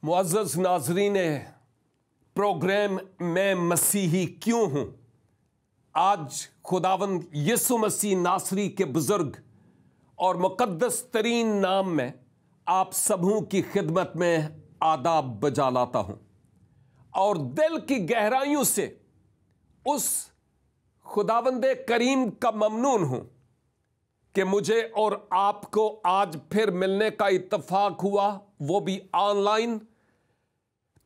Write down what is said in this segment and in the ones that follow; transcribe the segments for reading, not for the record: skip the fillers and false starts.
معزز ناظرین پروگرام میں مسیحی کیوں ہوں، آج خداوند یسوع مسیح ناصری کے بزرگ اور مقدس ترین نام میں آپ سبوں کی خدمت میں آداب بجا لاتا ہوں اور دل کی گہرائیوں سے اس خداوند کریم کا ممنون ہوں کہ مجھے اور آپ کو آج پھر ملنے کا اتفاق ہوا، وہ بھی آن لائن،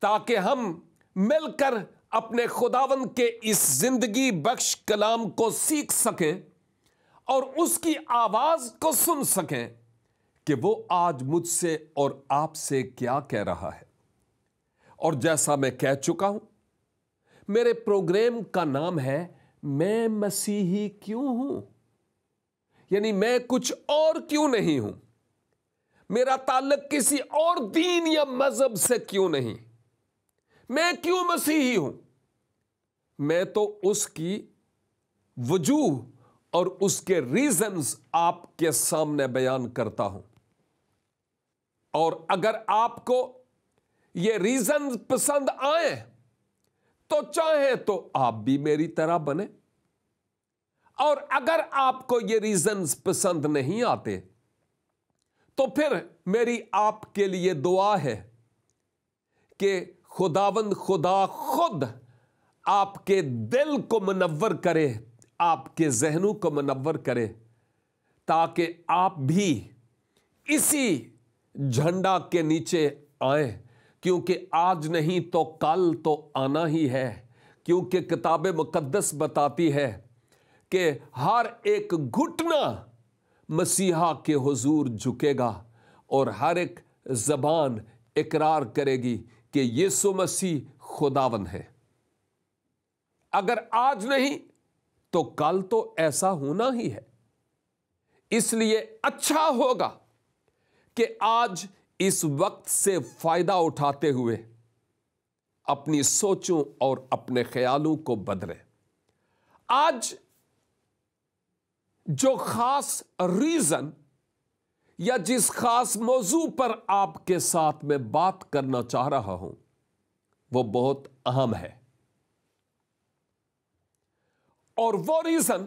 تاکہ ہم مل کر اپنے خداوند کے اس زندگی بخش کلام کو سیکھ سکیں اور اس کی آواز کو سن سکیں کہ وہ آج مجھ سے اور آپ سے کیا کہہ رہا ہے۔ اور جیسا میں کہہ چکا ہوں، میرے پروگرام کا نام ہے میں مسیحی کیوں ہوں، یعنی میں کچھ اور کیوں نہیں ہوں، میرا تعلق کسی اور دین یا مذہب سے کیوں نہیں، میں کیوں مسیحی ہوں۔ میں تو اس کی وجوہ اور اس کے ریزنز آپ کے سامنے بیان کرتا ہوں، اور اگر آپ کو یہ ریزنز پسند آئیں تو چاہیں تو آپ بھی میری طرح بنیں، اور اگر آپ کو یہ ریزنز پسند نہیں آتے تو پھر میری آپ کے لیے دعا ہے کہ خداوند خدا خود آپ کے دل کو منور کرے، آپ کے ذہنوں کو منور کرے، تاکہ آپ بھی اسی جھنڈا کے نیچے آئیں، کیونکہ آج نہیں تو کل تو آنا ہی ہے، کیونکہ کتاب مقدس بتاتی ہے کہ ہر ایک گھٹنا مسیحا کے حضور جھکے گا اور ہر ایک زبان اقرار کرے گی کہ یسوع مسیح خداوند ہے۔ اگر آج نہیں تو کل تو ایسا ہونا ہی ہے، اس لیے اچھا ہوگا کہ آج اس وقت سے فائدہ اٹھاتے ہوئے اپنی سوچوں اور اپنے خیالوں کو بدلیں۔ آج جو خاص ریزن یا جس خاص موضوع پر آپ کے ساتھ میں بات کرنا چاہ رہا ہوں وہ بہت اہم ہے، اور وہ ریزن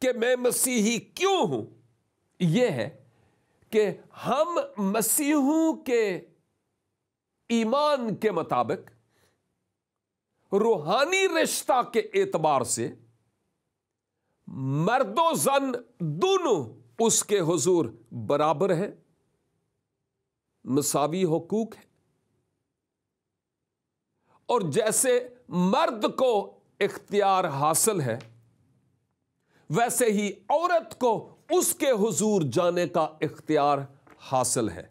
کہ میں مسیحی کیوں ہوں یہ ہے کہ ہم مسیحوں کے ایمان کے مطابق روحانی رشتہ کے اعتبار سے مرد و زن دونوں اس کے حضور برابر ہیں، مساوی حقوق ہیں، اور جیسے مرد کو اختیار حاصل ہے ویسے ہی عورت کو اس کے حضور جانے کا اختیار حاصل ہے۔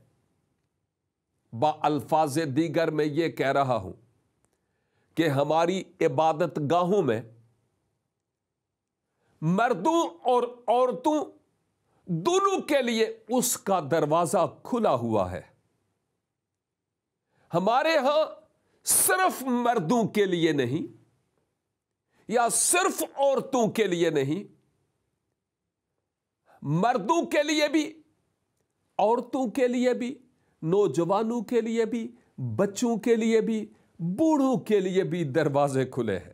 با الفاظ دیگر میں یہ کہہ رہا ہوں کہ ہماری عبادت گاہوں میں مردوں اور عورتوں دونوں کے لیے اس کا دروازہ کھلا ہوا ہے۔ ہمارے ہاں صرف مردوں کے لیے نہیں یا صرف عورتوں کے لیے نہیں، مردوں کے لیے بھی، عورتوں کے لیے بھی، نوجوانوں کے لیے بھی، بچوں کے لیے بھی، بوڑھوں کے لیے بھی دروازے کھلے ہیں،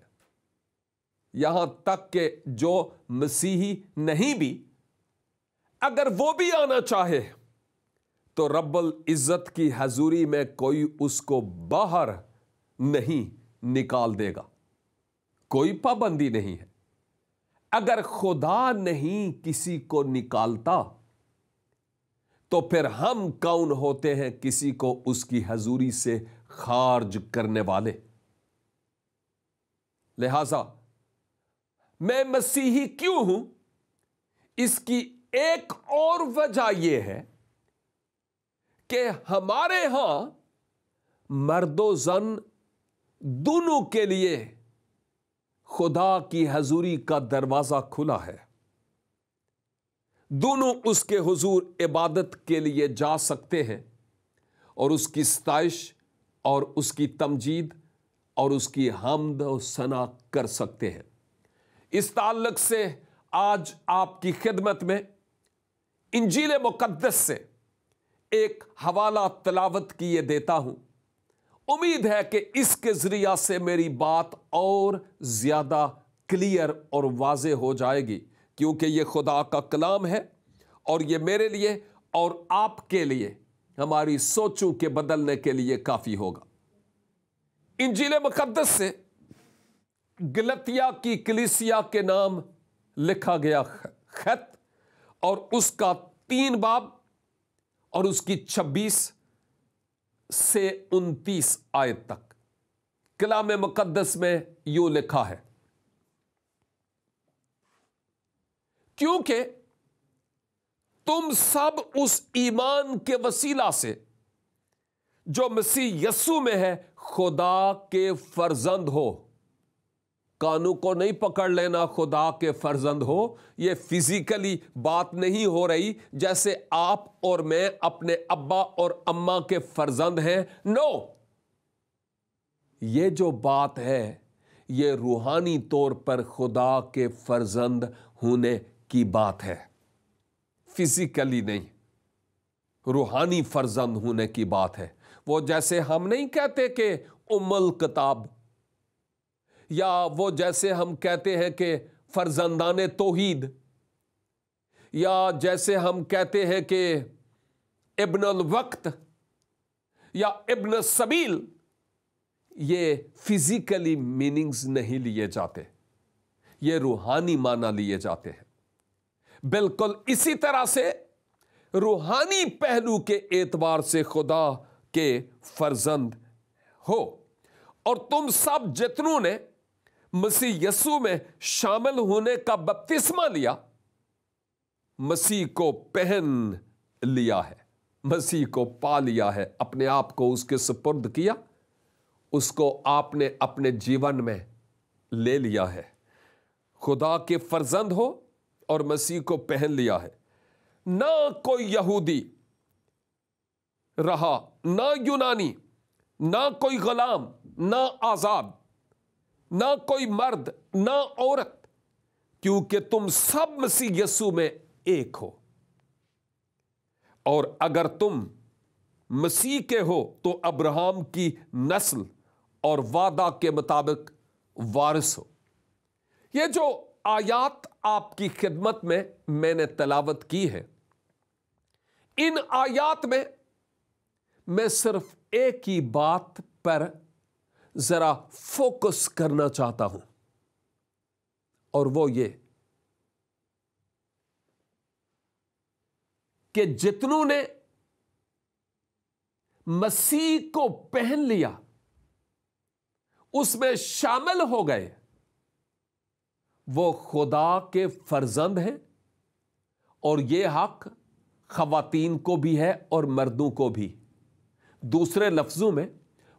یہاں تک کہ جو مسیحی نہیں بھی اگر وہ بھی آنا چاہے تو رب العزت کی حضوری میں کوئی اس کو باہر نہیں نکال دے گا، کوئی پابندی نہیں ہے۔ اگر خدا نہیں کسی کو نکالتا تو پھر ہم کون ہوتے ہیں کسی کو اس کی حضوری سے خارج کرنے والے؟ لہذا میں مسیحی کیوں ہوں، اس کی ایک اور وجہ یہ ہے کہ ہمارے ہاں مرد و زن دونوں کے لیے خدا کی حضوری کا دروازہ کھلا ہے، دونوں اس کے حضور عبادت کے لیے جا سکتے ہیں اور اس کی ستائش اور اس کی تمجید اور اس کی حمد و ثنا کر سکتے ہیں۔ اس تعلق سے آج آپ کی خدمت میں انجیل مقدس سے ایک حوالہ تلاوت کیے دیتا ہوں۔ امید ہے کہ اس کے ذریعہ سے میری بات اور زیادہ کلیئر اور واضح ہو جائے گی، کیونکہ یہ خدا کا کلام ہے اور یہ میرے لیے اور آپ کے لیے ہماری سوچوں کے بدلنے کے لیے کافی ہوگا۔ انجیل مقدس سے گلتیہ کی کلیسیا کے نام لکھا گیا خط اور اس کا 3 باب اور اس کی 26 سے 29 آیت تک کلام مقدس میں یوں لکھا ہے، کیونکہ تم سب اس ایمان کے وسیلہ سے جو مسیح یسوع میں ہے خدا کے فرزند ہو۔ کانوں کو نہیں پکڑ لینا خدا کے فرزند ہو، یہ فزیکلی بات نہیں ہو رہی جیسے آپ اور میں اپنے ابا اور اماں کے فرزند ہیں۔ نو، یہ جو بات ہے یہ روحانی طور پر خدا کے فرزند ہونے کی بات ہے، فزیکلی نہیں، روحانی فرزند ہونے کی بات ہے۔ وہ جیسے ہم نہیں کہتے کہ ام الکتاب، یا وہ جیسے ہم کہتے ہیں کہ فرزندان توحید، یا جیسے ہم کہتے ہیں کہ ابن الوقت یا ابن السبیل، یہ فزیکلی میننگز نہیں لیے جاتے، یہ روحانی معنی لیے جاتے ہیں۔ بالکل اسی طرح سے روحانی پہلو کے اعتبار سے خدا کے فرزند ہو، اور تم سب جتنوں نے مسیح یسوع میں شامل ہونے کا بپتسمہ لیا، مسیح کو پہن لیا ہے، مسیح کو پا لیا ہے، اپنے آپ کو اس کے سپرد کیا، اس کو آپ نے اپنے جیون میں لے لیا ہے۔ خدا کے فرزند ہو اور مسیح کو پہن لیا ہے۔ نہ کوئی یہودی رہا، نہ یونانی، نہ کوئی غلام، نہ آزاد، نہ کوئی مرد، نہ عورت، کیونکہ تم سب مسیح یسوع میں ایک ہو۔ اور اگر تم مسیح کے ہو تو ابراہم کی نسل اور وعدہ کے مطابق وارث ہو۔ یہ جو آیات آپ کی خدمت میں نے تلاوت کی ہے، ان آیات میں صرف ایک ہی بات پر ذرا فوکس کرنا چاہتا ہوں، اور وہ یہ کہ جتنوں نے مسیح کو پہن لیا، اس میں شامل ہو گئے، وہ خدا کے فرزند ہیں، اور یہ حق خواتین کو بھی ہے اور مردوں کو بھی۔ دوسرے لفظوں میں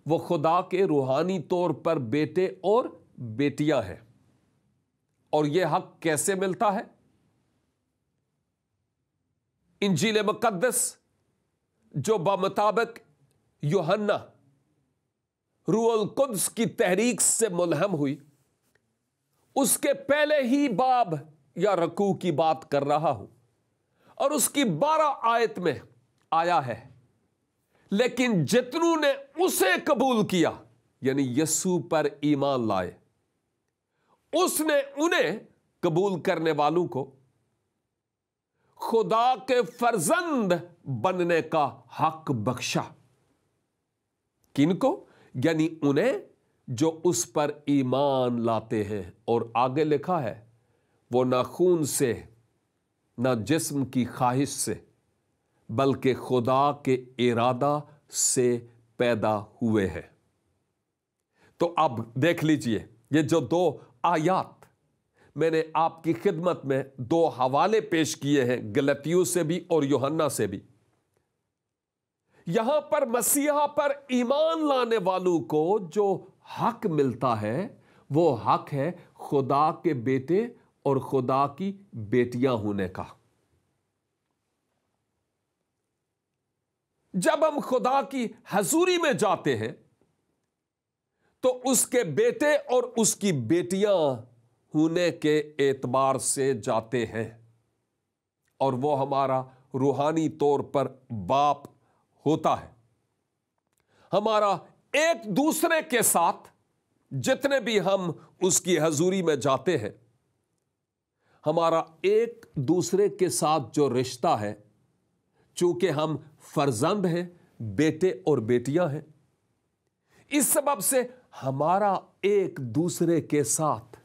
وہ خدا کے روحانی طور پر بیٹے اور بیٹیاں ہیں۔ اور یہ حق کیسے ملتا ہے؟ انجیل مقدس جو بمطابق یوحنا روح القدس کی تحریک سے ملہم ہوئی، اس کے پہلے ہی باب یا رکوع کی بات کر رہا ہوں، اور اس کی 12 آیت میں آیا ہے، لیکن جتنوں نے اسے قبول کیا، یعنی یسوع پر ایمان لائے، اس نے انہیں قبول کرنے والوں کو خدا کے فرزند بننے کا حق بخشا۔ کن کو؟ یعنی انہیں جو اس پر ایمان لاتے ہیں۔ اور آگے لکھا ہے، وہ نہ خون سے نہ جسم کی خواہش سے بلکہ خدا کے ارادہ سے پیدا ہوئے ہیں۔ تو اب دیکھ لیجئے، یہ جو 2 آیات میں نے آپ کی خدمت میں 2 حوالے پیش کیے ہیں، گلتیوں سے بھی اور یوحنا سے بھی، یہاں پر مسیحا پر ایمان لانے والوں کو جو حق ملتا ہے، وہ حق ہے خدا کے بیٹے اور خدا کی بیٹیاں ہونے کا۔ جب ہم خدا کی حضوری میں جاتے ہیں تو اس کے بیٹے اور اس کی بیٹیاں ہونے کے اعتبار سے جاتے ہیں، اور وہ ہمارا روحانی طور پر باپ ہوتا ہے. ہمارا ایک دوسرے کے ساتھ جتنے بھی ہم اس کی حضوری میں جاتے ہیں، ہمارا ایک دوسرے کے ساتھ جو رشتہ ہے، چونکہ ہم فرزند ہیں، بیٹے اور بیٹیاں ہیں، اس سبب سے ہمارا ایک دوسرے کے ساتھ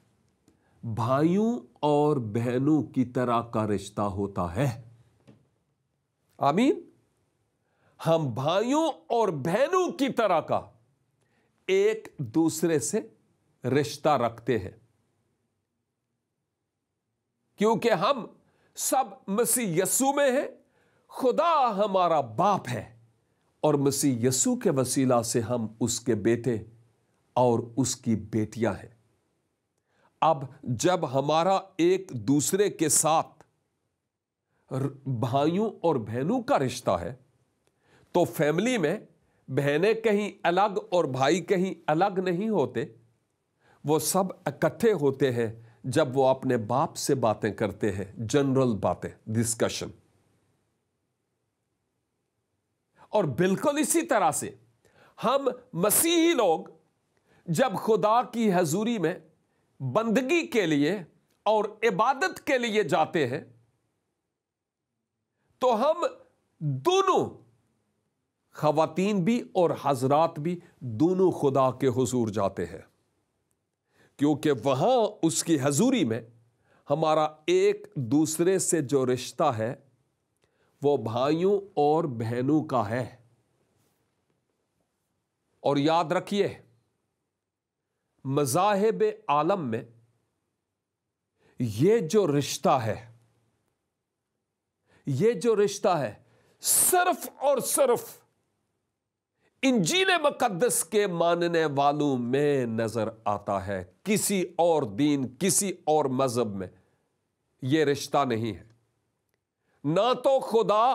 بھائیوں اور بہنوں کی طرح کا رشتہ ہوتا ہے. آمین. ہم بھائیوں اور بہنوں کی طرح کا ایک دوسرے سے رشتہ رکھتے ہیں، کیونکہ ہم سب مسیح یسوع میں ہیں. خدا ہمارا باپ ہے اور مسیح یسوع کے وسیلہ سے ہم اس کے بیٹے اور اس کی بیٹیاں ہیں. اب جب ہمارا ایک دوسرے کے ساتھ بھائیوں اور بہنوں کا رشتہ ہے تو فیملی میں بہنیں کہیں الگ اور بھائی کہیں الگ نہیں ہوتے. وہ سب اکٹھے ہوتے ہیں جب وہ اپنے باپ سے باتیں کرتے ہیں، جنرل باتیں، ڈسکشن. اور بالکل اسی طرح سے ہم مسیحی لوگ جب خدا کی حضوری میں بندگی کے لیے اور عبادت کے لیے جاتے ہیں تو ہم دونوں، خواتین بھی اور حضرات بھی، دونوں خدا کے حضور جاتے ہیں، کیونکہ وہاں اس کی حضوری میں ہمارا ایک دوسرے سے جو رشتہ ہے وہ بھائیوں اور بہنوں کا ہے. اور یاد رکھیے، مذاہب عالم میں یہ جو رشتہ ہے صرف اور صرف انجیل مقدس کے ماننے والوں میں نظر آتا ہے. کسی اور دین، کسی اور مذہب میں یہ رشتہ نہیں ہے. نہ تو خدا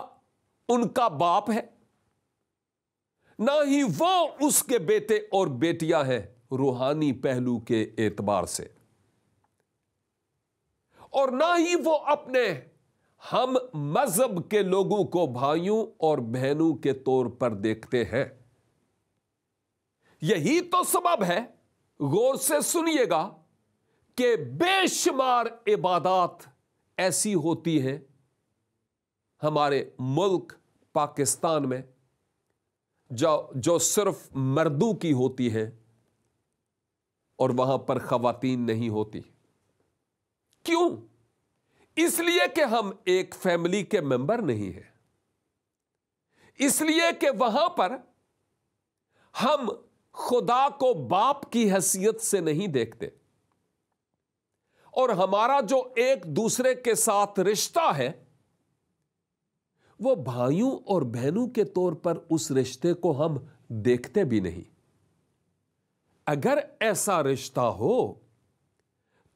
ان کا باپ ہے، نہ ہی وہ اس کے بیٹے اور بیٹیاں ہیں روحانی پہلو کے اعتبار سے، اور نہ ہی وہ اپنے ہم مذہب کے لوگوں کو بھائیوں اور بہنوں کے طور پر دیکھتے ہیں. یہی تو سبب ہے، غور سے سنیے گا، کہ بے شمار عبادات ایسی ہوتی ہیں ہمارے ملک پاکستان میں جو صرف مردوں کی ہوتی ہے اور وہاں پر خواتین نہیں ہوتی. کیوں؟ اس لیے کہ ہم ایک فیملی کے ممبر نہیں ہیں. اس لیے کہ وہاں پر ہم خدا کو باپ کی حیثیت سے نہیں دیکھتے، اور ہمارا جو ایک دوسرے کے ساتھ رشتہ ہے وہ بھائیوں اور بہنوں کے طور پر اس رشتے کو ہم دیکھتے بھی نہیں. اگر ایسا رشتہ ہو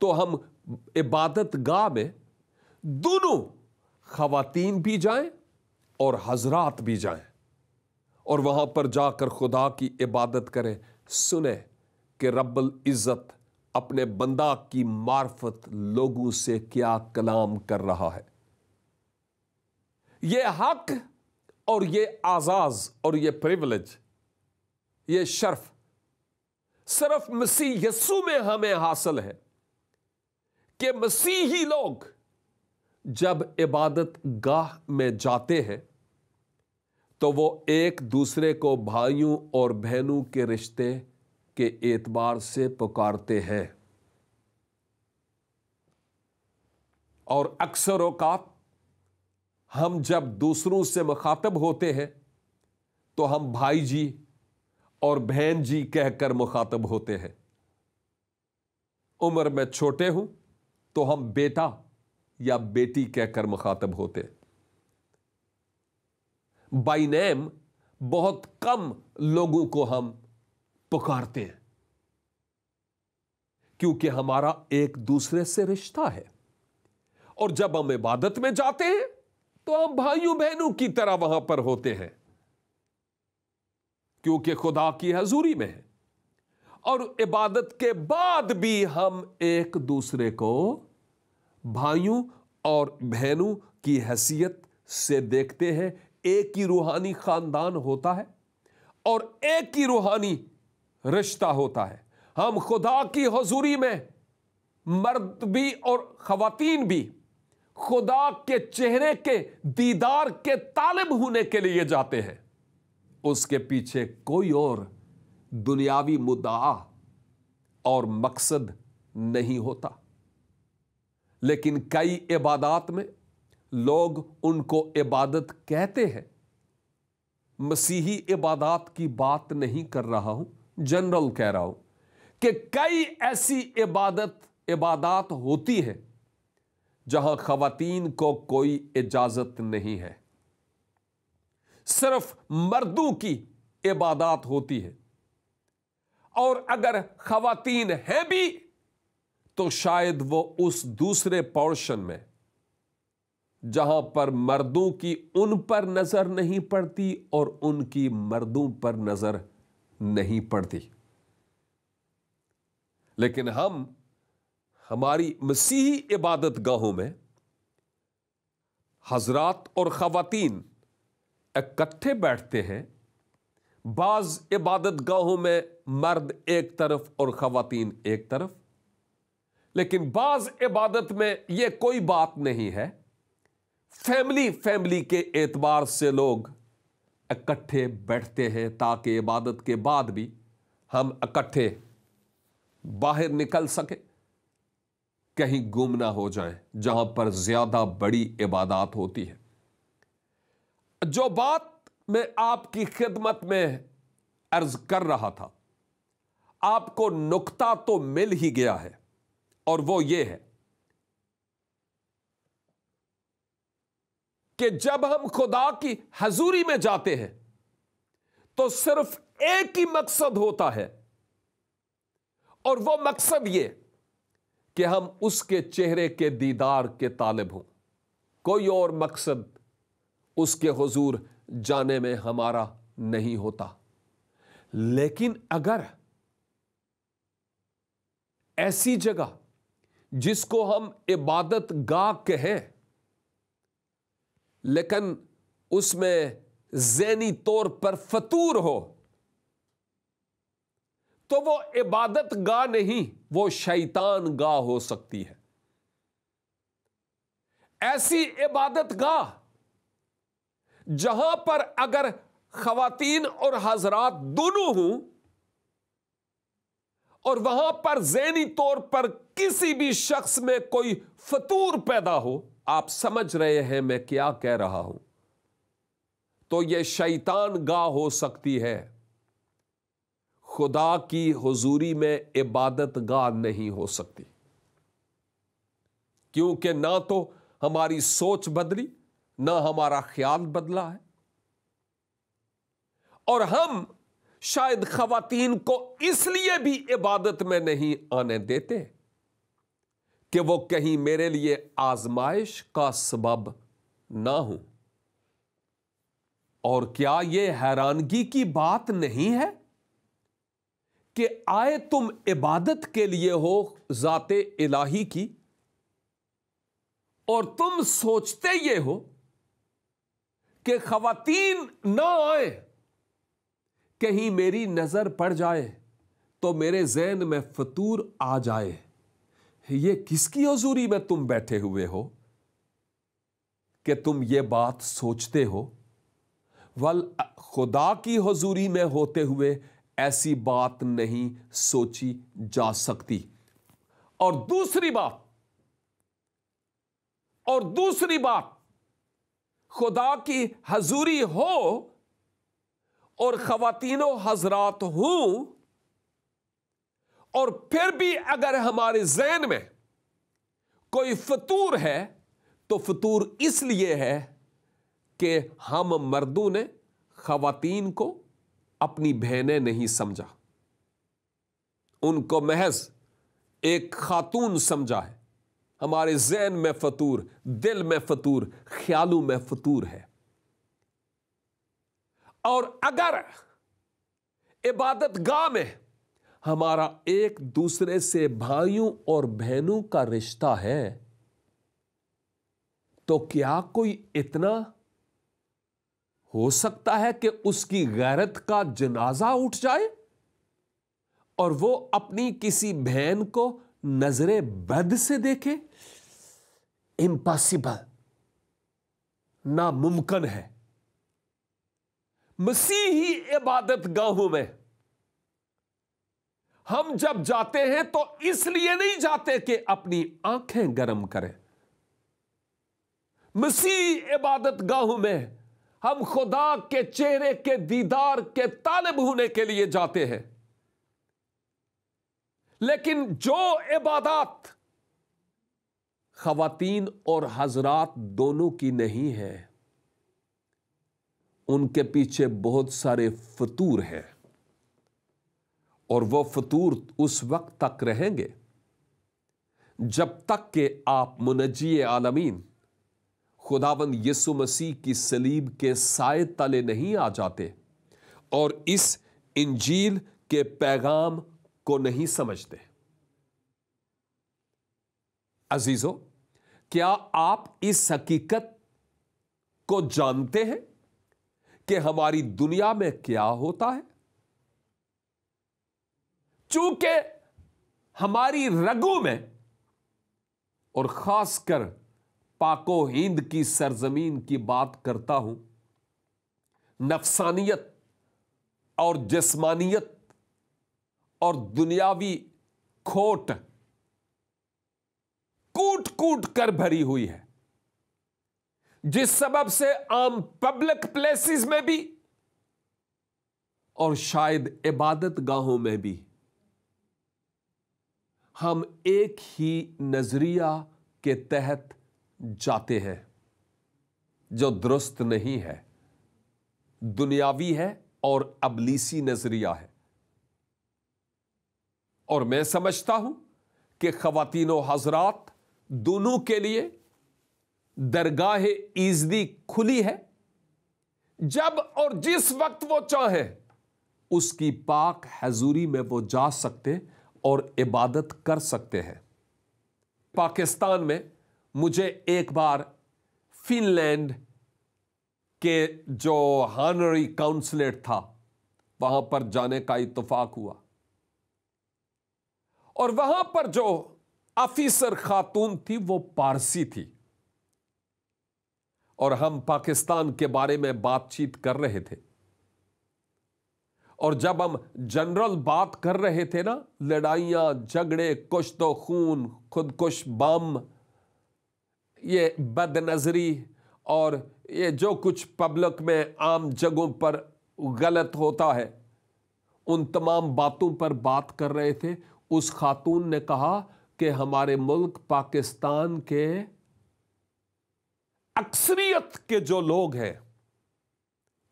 تو ہم عبادت گاہ میں دونوں خواتین بھی جائیں اور حضرات بھی جائیں، اور وہاں پر جا کر خدا کی عبادت کریں. سنیں کہ رب العزت اپنے بندہ کی معرفت لوگوں سے کیا کلام کر رہا ہے. یہ حق اور یہ اعزاز اور یہ پریولیج، یہ شرف صرف مسیح یسوع میں ہمیں حاصل ہے کہ مسیحی لوگ جب عبادت گاہ میں جاتے ہیں تو وہ ایک دوسرے کو بھائیوں اور بہنوں کے رشتے کے اعتبار سے پکارتے ہیں. اور اکثر اوقات ہم جب دوسروں سے مخاطب ہوتے ہیں تو ہم بھائی جی اور بہن جی کہہ کر مخاطب ہوتے ہیں. عمر میں چھوٹے ہوں تو ہم بیٹا یا بیٹی کہہ کر مخاطب ہوتے. بائی نیم بہت کم لوگوں کو ہم پکارتے ہیں، کیونکہ ہمارا ایک دوسرے سے رشتہ ہے. اور جب ہم عبادت میں جاتے ہیں تو ہم بھائیوں بہنوں کی طرح وہاں پر ہوتے ہیں، کیونکہ خدا کی حضوری میں ہے. اور عبادت کے بعد بھی ہم ایک دوسرے کو بھائیوں اور بہنوں کی حیثیت سے دیکھتے ہیں، ایک ہی روحانی خاندان ہوتا ہے اور ایک ہی روحانی رشتہ ہوتا ہے۔ ہم خدا کی حضوری میں مرد بھی اور خواتین بھی خدا کے چہرے کے دیدار کے طالب ہونے کے لیے جاتے ہیں۔ اس کے پیچھے کوئی اور دنیاوی مدعا اور مقصد نہیں ہوتا۔ لیکن کئی عبادات میں لوگ ان کو عبادت کہتے ہیں۔ مسیحی عبادات کی بات نہیں کر رہا ہوں، جنرل کہہ رہا ہوں کہ کئی ایسی عبادات ہوتی ہیں جہاں خواتین کو کوئی اجازت نہیں ہے، صرف مردوں کی عبادات ہوتی ہے، اور اگر خواتین ہیں بھی تو شاید وہ اس دوسرے پورشن میں جہاں پر مردوں کی ان پر نظر نہیں پڑتی اور ان کی مردوں پر نظر نہیں پڑتی۔ لیکن ہماری مسیحی عبادت گاہوں میں حضرات اور خواتین اکٹھے بیٹھتے ہیں۔ بعض عبادت گاہوں میں مرد ایک طرف اور خواتین ایک طرف، لیکن بعض عبادت میں یہ کوئی بات نہیں ہے۔ فیملی کے اعتبار سے لوگ اکٹھے بیٹھتے ہیں تاکہ عبادت کے بعد بھی ہم اکٹھے باہر نکل سکیں، کہیں گم نہ ہو جائیں جہاں پر زیادہ بڑی عبادات ہوتی ہے۔ جو بات میں آپ کی خدمت میں عرض کر رہا تھا، آپ کو نقطہ تو مل ہی گیا ہے، اور وہ یہ ہے کہ جب ہم خدا کی حضوری میں جاتے ہیں تو صرف ایک ہی مقصد ہوتا ہے، اور وہ مقصد یہ کہ ہم اس کے چہرے کے دیدار کے طالب ہوں۔ کوئی اور مقصد اس کے حضور جانے میں ہمارا نہیں ہوتا۔ لیکن اگر ایسی جگہ جس کو ہم عبادت گاہ کہیں لیکن اس میں ذہنی طور پر فطور ہو، تو وہ عبادت گاہ نہیں، وہ شیطان گاہ ہو سکتی ہے۔ ایسی عبادت گاہ جہاں پر اگر خواتین اور حضرات دونوں ہوں اور وہاں پر ذہنی طور پر کسی بھی شخص میں کوئی فطور پیدا ہو، آپ سمجھ رہے ہیں میں کیا کہہ رہا ہوں، تو یہ شیطان گاہ ہو سکتی ہے، خدا کی حضوری میں عبادت گاہ نہیں ہو سکتی، کیونکہ نہ تو ہماری سوچ بدلی، نہ ہمارا خیال بدلا ہے، اور ہم شاید خواتین کو اس لیے بھی عبادت میں نہیں آنے دیتے کہ وہ کہیں میرے لیے آزمائش کا سبب نہ ہوں۔ اور کیا یہ حیرانگی کی بات نہیں ہے کہ آئے تم عبادت کے لیے ہو ذات الہی کی، اور تم سوچتے یہ ہو کہ خواتین نہ آئیں، کہیں میری نظر پڑ جائے تو میرے ذہن میں فطور آ جائے۔ یہ کس کی حضوری میں تم بیٹھے ہوئے ہو کہ تم یہ بات سوچتے ہو؟ خدا کی حضوری میں ہوتے ہوئے ایسی بات نہیں سوچی جا سکتی۔ اور دوسری بات خدا کی حضوری ہو اور خواتین و حضرات ہوں، اور پھر بھی اگر ہمارے ذہن میں کوئی فطور ہے تو فطور اس لیے ہے کہ ہم مردوں نے خواتین کو اپنی بہنیں نہیں سمجھا، ان کو محض ایک خاتون سمجھا ہے۔ ہمارے ذہن میں فطور، دل میں فطور، خیالوں میں فطور ہے۔ اور اگر عبادت گاہ میں ہمارا ایک دوسرے سے بھائیوں اور بہنوں کا رشتہ ہے، تو کیا کوئی اتنا ہو سکتا ہے کہ اس کی غیرت کا جنازہ اٹھ جائے اور وہ اپنی کسی بہن کو نظر بد سے دیکھے؟ امپاسبل، ناممکن ہے۔ مسیحی عبادت گاہوں میں ہم جب جاتے ہیں تو اس لیے نہیں جاتے کہ اپنی آنکھیں گرم کریں۔ مسیحی عبادت گاہوں میں ہم خدا کے چہرے کے دیدار کے طالب ہونے کے لیے جاتے ہیں۔ لیکن جو عبادات خواتین اور حضرات دونوں کی نہیں ہے، ان کے پیچھے بہت سارے فطور ہیں، اور وہ فطور اس وقت تک رہیں گے جب تک کہ آپ منجی عالمین خداوند یسوع مسیح کی صلیب کے سائے تلے نہیں آ جاتے اور اس انجیل کے پیغام کو نہیں سمجھتے۔ عزیزو، کیا آپ اس حقیقت کو جانتے ہیں کہ ہماری دنیا میں کیا ہوتا ہے؟ چونکہ ہماری رگوں میں، اور خاص کر پاک و ہند کی سرزمین کی بات کرتا ہوں، نفسانیت اور جسمانیت اور دنیاوی کھوٹ کوٹ کوٹ کر بھری ہوئی ہے، جس سبب سے عام پبلک پلیسز میں بھی اور شاید عبادت گاہوں میں بھی ہم ایک ہی نظریہ کے تحت جاتے ہیں جو درست نہیں ہے، دنیاوی ہے اور ابلیسی نظریہ ہے۔ اور میں سمجھتا ہوں کہ خواتین و حضرات دونوں کے لیے درگاہ ایزدی کھلی ہے، جب اور جس وقت وہ چاہیں اس کی پاک حضوری میں وہ جا سکتے اور عبادت کر سکتے ہیں۔ پاکستان میں مجھے ایک بار فن لینڈ کے جو ہانری کاؤنسلیٹ تھا وہاں پر جانے کا اتفاق ہوا، اور وہاں پر جو آفیسر خاتون تھی وہ پارسی تھی، اور ہم پاکستان کے بارے میں بات چیت کر رہے تھے، اور جب ہم جنرل بات کر رہے تھے نا، لڑائیاں جھگڑے کشت و خون خودکش بم، یہ بد نظری اور یہ جو کچھ پبلک میں عام جگہوں پر غلط ہوتا ہے، ان تمام باتوں پر بات کر رہے تھے۔ اس خاتون نے کہا کہ ہمارے ملک پاکستان کے اکثریت کے جو لوگ ہیں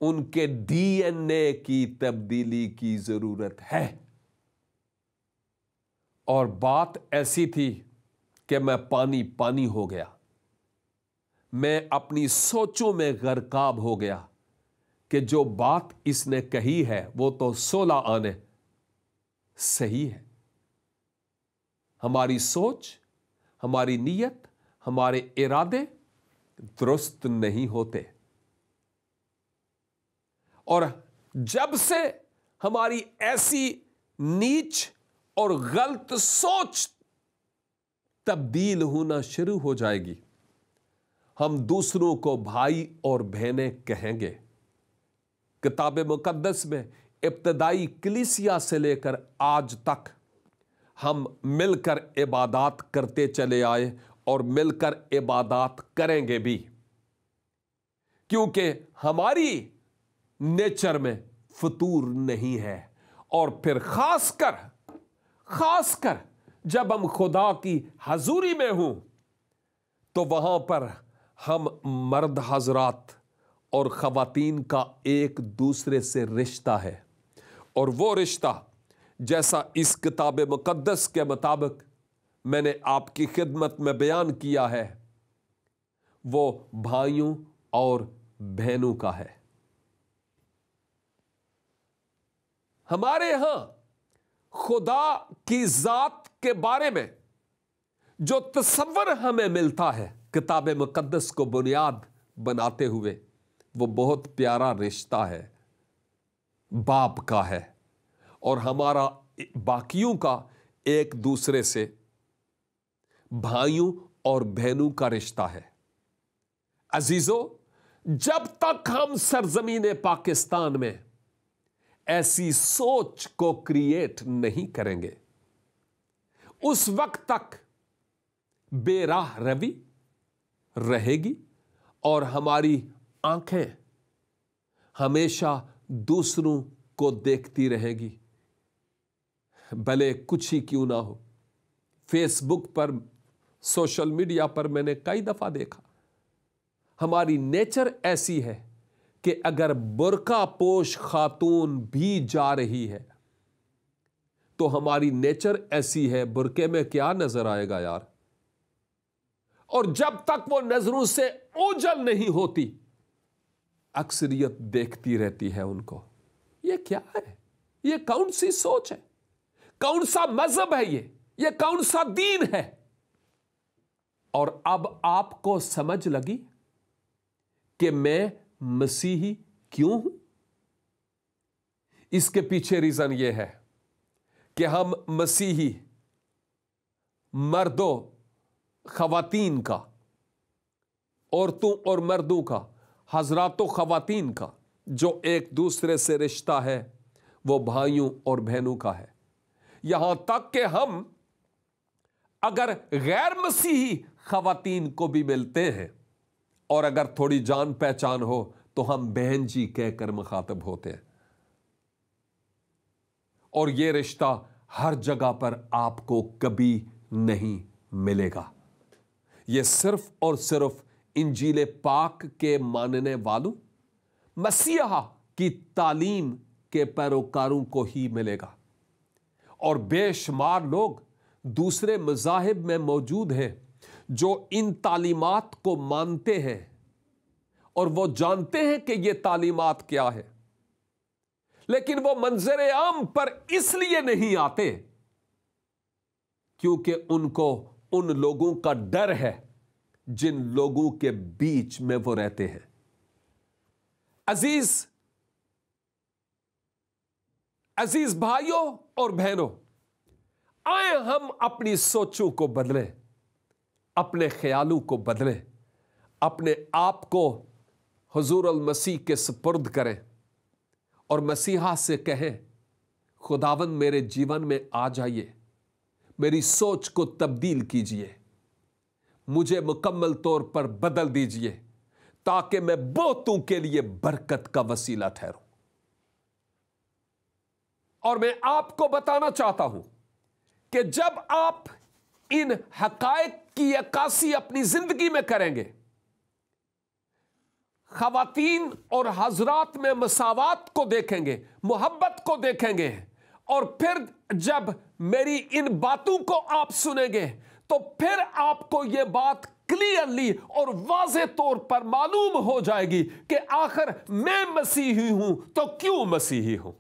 ان کے ڈی این اے کی تبدیلی کی ضرورت ہے، اور بات ایسی تھی کہ میں پانی پانی ہو گیا، میں اپنی سوچوں میں غرقاب ہو گیا کہ جو بات اس نے کہی ہے وہ تو 16 آنے صحیح ہے۔ ہماری سوچ، ہماری نیت، ہمارے ارادے درست نہیں ہوتے، اور جب سے ہماری ایسی نیچ اور غلط سوچ تبدیل ہونا شروع ہو جائے گی، ہم دوسروں کو بھائی اور بہنیں کہیں گے۔ کتاب مقدس میں ابتدائی کلیسیا سے لے کر آج تک ہم مل کر عبادات کرتے چلے آئے اور مل کر عبادات کریں گے بھی، کیونکہ ہماری نیچر میں فطور نہیں ہے۔ اور پھر خاص کر جب ہم خدا کی حضوری میں ہوں تو وہاں پر ہم مرد حضرات اور خواتین کا ایک دوسرے سے رشتہ ہے، اور وہ رشتہ جیسا اس کتاب مقدس کے مطابق میں نے آپ کی خدمت میں بیان کیا ہے، وہ بھائیوں اور بہنوں کا ہے۔ ہمارے ہاں خدا کی ذات کے بارے میں جو تصور ہمیں ملتا ہے کتاب مقدس کو بنیاد بناتے ہوئے، وہ بہت پیارا رشتہ ہے، باپ کا ہے، اور ہمارا باقیوں کا ایک دوسرے سے بھائیوں اور بہنوں کا رشتہ ہے۔ عزیزو، جب تک ہم سرزمین پاکستان میں ایسی سوچ کو کریٹ نہیں کریں گے، اس وقت تک بے راہ روی رہے گی اور ہماری آنکھیں ہمیشہ دوسروں کو دیکھتی رہے گی، بھلے کچھ ہی کیوں نہ ہو۔ فیس بک پر، سوشل میڈیا پر میں نے کئی دفعہ دیکھا، ہماری نیچر ایسی ہے کہ اگر برقع پوش خاتون بھی جا رہی ہے تو ہماری نیچر ایسی ہے، برقعے میں کیا نظر آئے گا یار؟ اور جب تک وہ نظروں سے اوجھل نہیں ہوتی، اکثریت دیکھتی رہتی ہے ان کو۔ یہ کیا ہے؟ یہ کون سی سوچ ہے؟ کون سا مذہب ہے یہ کون سا دین ہے؟ اور اب آپ کو سمجھ لگی کہ میں مسیحی کیوں ہوں؟ اس کے پیچھے ریزن یہ ہے کہ ہم مسیحی مردوں، خواتین کا، عورتوں اور مردوں کا، حضرات و خواتین کا جو ایک دوسرے سے رشتہ ہے وہ بھائیوں اور بہنوں کا ہے۔ یہاں تک کہ ہم اگر غیر مسیحی خواتین کو بھی ملتے ہیں اور اگر تھوڑی جان پہچان ہو تو ہم بہن جی کہہ کر مخاطب ہوتے ہیں، اور یہ رشتہ ہر جگہ پر آپ کو کبھی نہیں ملے گا۔ یہ صرف اور صرف انجیل پاک کے ماننے والوں، مسیحا کی تعلیم کے پیروکاروں کو ہی ملے گا، اور بے شمار لوگ دوسرے مذاہب میں موجود ہیں جو ان تعلیمات کو مانتے ہیں اور وہ جانتے ہیں کہ یہ تعلیمات کیا ہے، لیکن وہ منظر عام پر اس لیے نہیں آتے کیونکہ ان کو ان لوگوں کا ڈر ہے جن لوگوں کے بیچ میں وہ رہتے ہیں۔ عزیز بھائیوں اور بہنوں، آئیں ہم اپنی سوچوں کو بدلیں، اپنے خیالوں کو بدلیں، اپنے آپ کو حضور المسیح کے سپرد کریں اور مسیحا سے کہیں، خداوند میرے جیون میں آ جائیے، میری سوچ کو تبدیل کیجئے، مجھے مکمل طور پر بدل دیجئے تاکہ میں بہتوں کے لیے برکت کا وسیلہ ٹھہروں۔ اور میں آپ کو بتانا چاہتا ہوں کہ جب آپ ان حقائق کی عکاسی اپنی زندگی میں کریں گے، خواتین اور حضرات میں مساوات کو دیکھیں گے، محبت کو دیکھیں گے، اور پھر جب میری ان باتوں کو آپ سنیں گے تو پھر آپ کو یہ بات کلیئرلی اور واضح طور پر معلوم ہو جائے گی کہ آخر میں مسیحی ہوں تو کیوں مسیحی ہوں۔